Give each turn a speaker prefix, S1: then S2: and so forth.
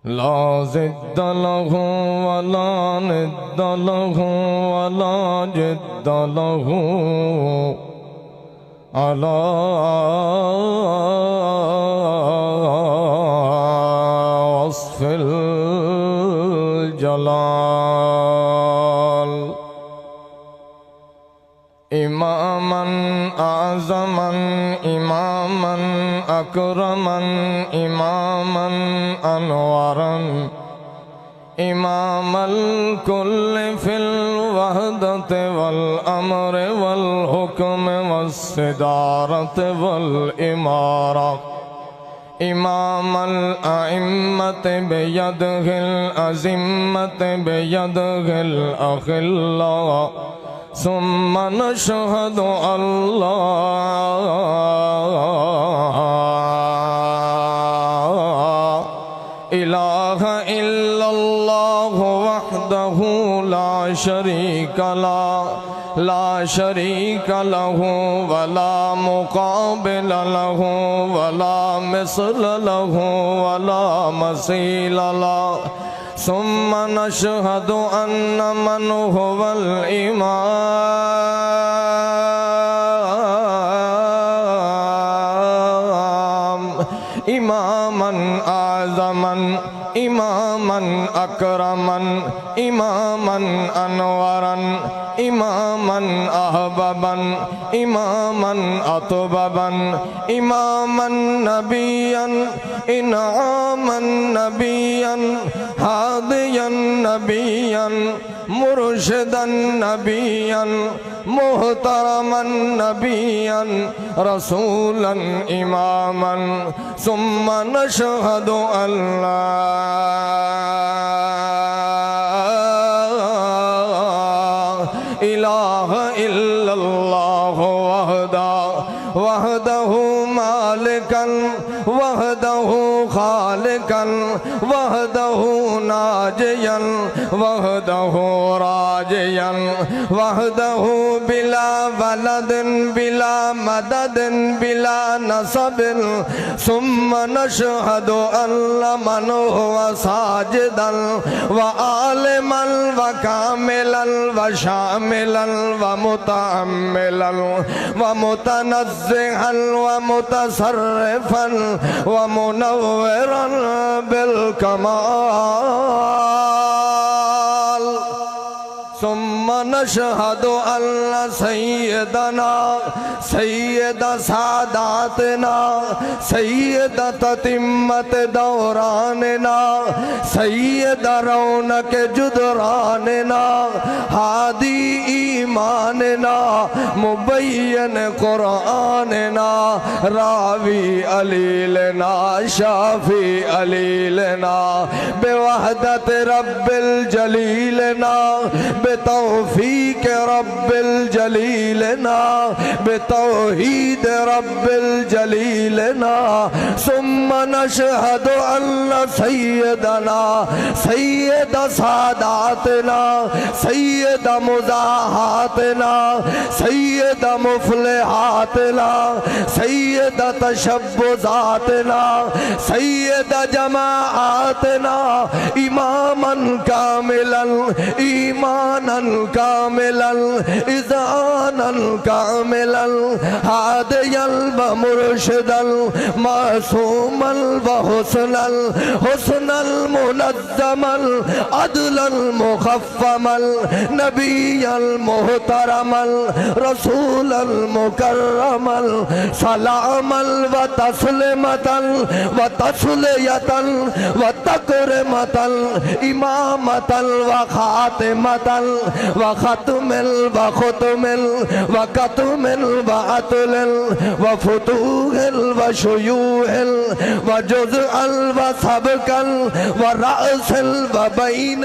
S1: لا ضد له ولا ند له ولا جد له على وصف الجلال إماما أعظما إماما أكرما إماما أنورا إمام الكل في الوحدة والأمر والحكم والصدارة والإمارة إمام الأئمة بيده الأزمة بيده الأخلاء ثم نشهد أن لا إله إلا الله وحده لا شريك له ولا مقابل له ولا مثل له ولا مثيل له ثم نشهد أن من هو الإمام إماما أعظما إماما أكرما إماما أنورا إماما أحببا إماما أطببا إماما نبيا إنعاما نبيا هاديا نبيا مرشدا نبيا محترما نبيا رسولا إماما ثم نشهد أن لا إله إلا الله وحده مالكا وحده خالقا وحده ناجيا وحده راجيا وحده بلا ولد بلا مدد بلا نسب ثم نشهد أن من هو ساجدا وعالما وكاملا وشاملا ومتأملا ومتنزها ومتصرفا ومنورا بالكمال ثم نشهد أن سيدنا سيد ساداتنا سيد تتمة دوراننا سيد رونق جدراننا هادي إيماننا مبين قرآننا راوي عليلنا شافي عليلنا بوحدة رب الجليلنا بتوفيق رب الجليلنا بتوحيد رب الجليلنا ثم نشهد أن سيدنا سيد ساداتنا سيد مزاحاتنا سيد مفلحاتنا سيد تشبثاتنا سيد جماعاتنا إماما كاملا إيمانا كاملا إذانا كاملا هاديا ومرشدا معصوما وحسنا حسنا منظما عدلا مخفما نبيا محترما رسولا مكرما سلاما وتسليمة وتسلية وتكرمة إمامة وخاتمة وختم وختم وكتم وعتل وفتوح وشيوخ وجزء وسبق ورأس وبين